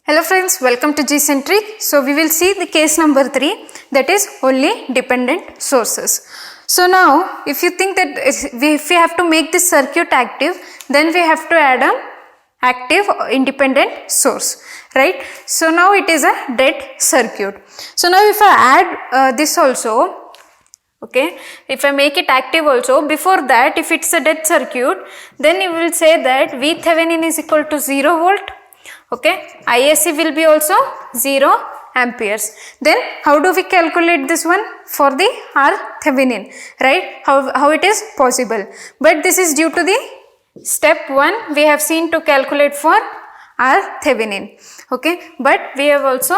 Hello friends, welcome to G-Centric. So we will see the case number 3, that is only dependent sources. So now if you think that if we have to make this circuit active, then we have to add an active independent source, right? So now it is a dead circuit. So now if I add this also, okay, if I make it active also, before that if it's a dead circuit, then you will say that VThevenin is equal to 0 volt. Okay, ISC will be also 0 amperes. Then how do we calculate this one for the RThevenin, right? How it is possible? But this is due to the step 1 we have seen to calculate for RThevenin. Okay, but we have also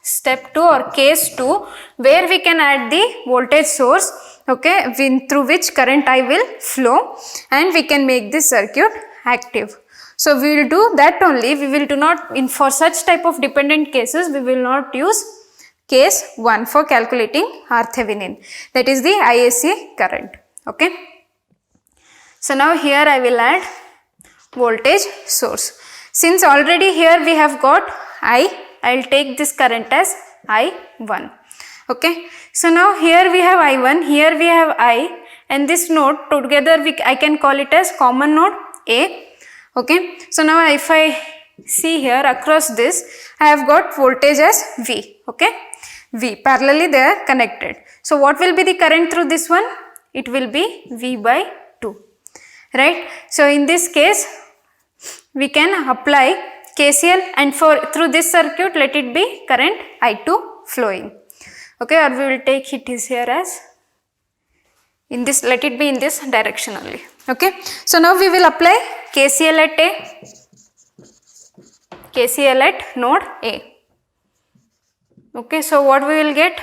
step 2 or case 2 where we can add the voltage source, okay, through which current I will flow, and we can make this circuit active. So we will do that only. We will do not, for such type of dependent cases, we will not use case 1 for calculating RThevenin. That is the ISC current. Okay. So now here I will add voltage source. Since already here we have got I will take this current as I1. Okay. So now here we have I1, here we have I, and this node together I can call it as common node A. Okay, so now if I see here across this, I have got voltage as V, okay, V, parallelly they are connected. So what will be the current through this one? It will be V by 2, right. So in this case, we can apply KCL, and through this circuit, let it be current I2 flowing, okay, or we will take it is here as in this, let it be in this direction only. Okay, so now we will apply KCL at node A. Okay, so what we will get?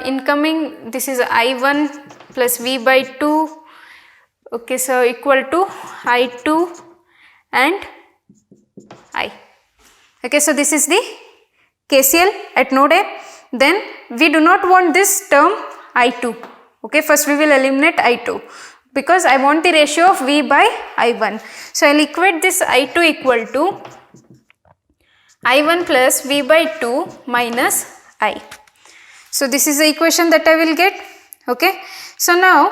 Incoming, this is I1 plus V by 2. Okay, so equal to I2 and I. Okay, so this is the KCL at node A. Then we do not want this term I2. Okay, first we will eliminate I2, because I want the ratio of V by I1. So I will equate this I2 equal to I1 plus V by 2 minus I. So this is the equation that I will get. Okay. So now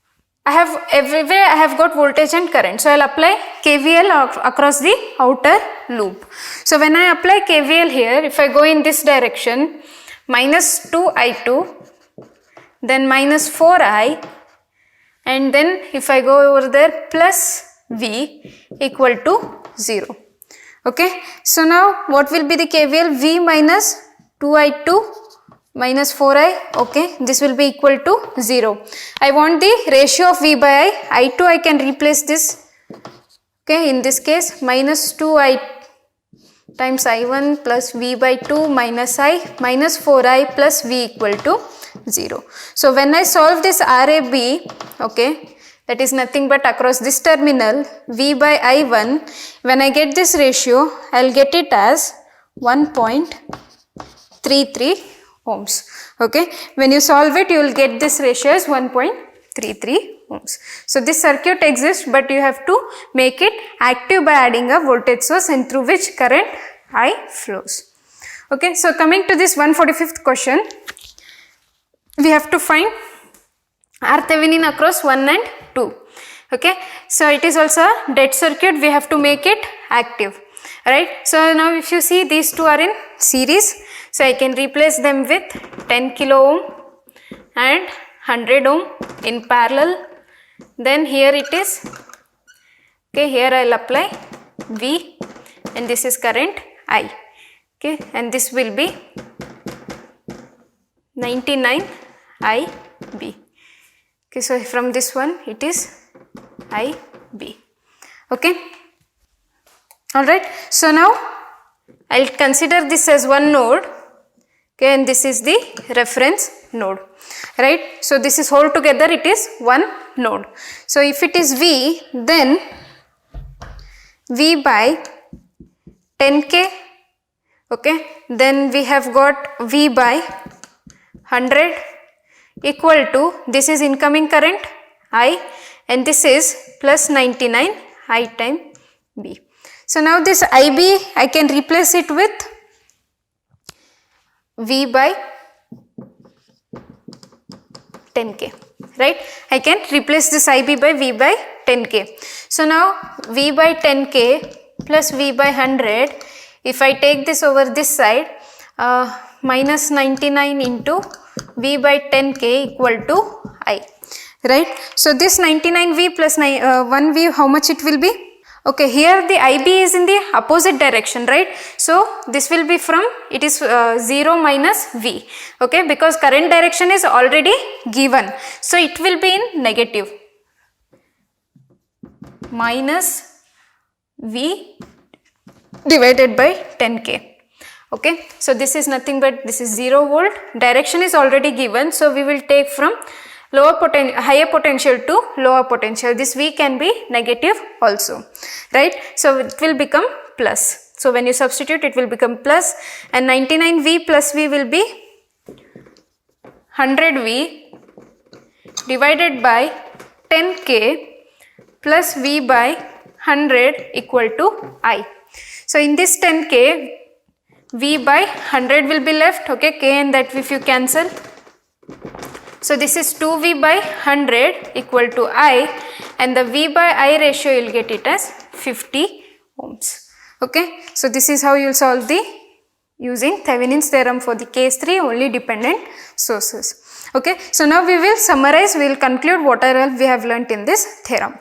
everywhere I have got voltage and current. So I will apply KVL across the outer loop. So when I apply KVL here, if I go in this direction, minus 2I2, then minus 4I, and then if I go over there, plus V equal to 0. Okay. So now what will be the KVL? V minus 2I2 minus 4I. Okay. This will be equal to 0. I want the ratio of V by I. I2 I can replace this. Okay. In this case, minus 2I times I1 plus V by 2 minus I minus 4I plus V equal to 0. So when I solve this RAB, okay, that is nothing but across this terminal V by I1, when I get this ratio, I will get it as 1.33 ohms. Okay, when you solve it, you will get this ratio as 1.33 ohms. So this circuit exists, but you have to make it active by adding a voltage source, and through which current I flows. Okay, so coming to this 145th question, we have to find RThevenin across 1 and 2. Okay, so it is also a dead circuit, we have to make it active, right. So now if you see, these two are in series, so I can replace them with 10 kilo ohm and 100 ohm in parallel. Then here it is, okay, here I will apply V, and this is current I, okay, and this will be 99 IB. Okay, so from this one it is IB. Okay, all right. So now I will consider this as one node, okay, and this is the reference node, right. So this is whole together, it is one node. So if it is V, then V by 10K, okay, then we have got V by 100 equal to, this is incoming current I, and this is plus 99 I time B. So now this IB, I can replace it with V by 10K, right? I can replace this IB by V by 10K. So now V by 10K plus V by 100, if I take this over this side, minus 99 into V by 10K equal to I, right? So this 99V plus 1V, how much it will be? Okay, here the IB is in the opposite direction, right? So this will be from, it is 0 minus V, okay, because current direction is already given. So it will be in negative, minus V divided by 10K. Okay, so this is nothing but this is 0 volt, direction is already given, so we will take from higher potential to lower potential. This V can be negative also, right? So it will become plus. So when you substitute, it will become plus, and 99V plus V will be 100V divided by 10K plus V by 100 equal to I. So in this 10K, V by 100 will be left, okay, K and that if you cancel. So this is 2V by 100 equal to I, and the V by I ratio you will get it as 50 ohms. Okay, so this is how you will solve the using Thevenin's theorem for the case 3 only dependent sources. Okay, so now we will summarize, we will conclude whatever we have learnt in this theorem.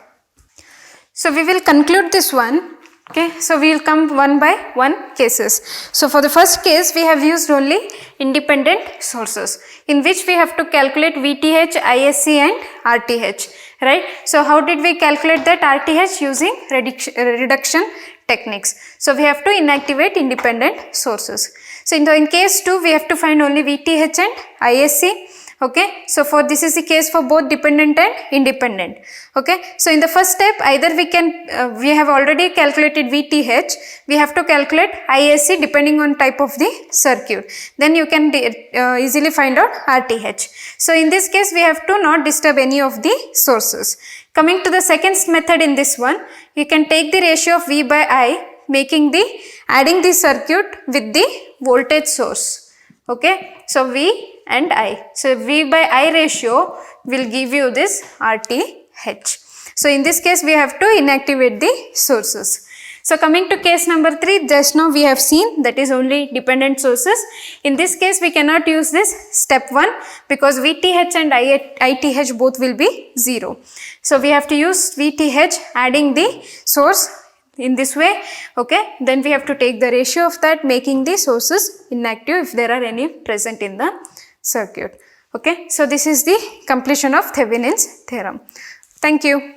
So we will conclude this one. Okay, so we will come one by one cases. So for the first case, we have used only independent sources in which we have to calculate VTH, ISC and RTH, right? So how did we calculate that RTH? Using reduction techniques. So we have to inactivate independent sources. So in case 2, we have to find only VTH and ISC. Okay, so for this is the case for both dependent and independent. Okay, so in the first step, either we can, we have already calculated VTH, we have to calculate ISC depending on type of the circuit. Then you can easily find out RTH. So in this case, we have to not disturb any of the sources. Coming to the second method in this one, you can take the ratio of V by I, adding the circuit with the voltage source. Okay, so V and I. So V by I ratio will give you this RTH. So in this case, we have to inactivate the sources. So coming to case number 3, just now we have seen that is only dependent sources. In this case, we cannot use this step 1 because VTH and ITH both will be 0. So we have to use VTH adding the source in this way. Okay, then we have to take the ratio of that, making the sources inactive if there are any present in the circuit. Okay, so this is the completion of Thevenin's theorem. Thank you.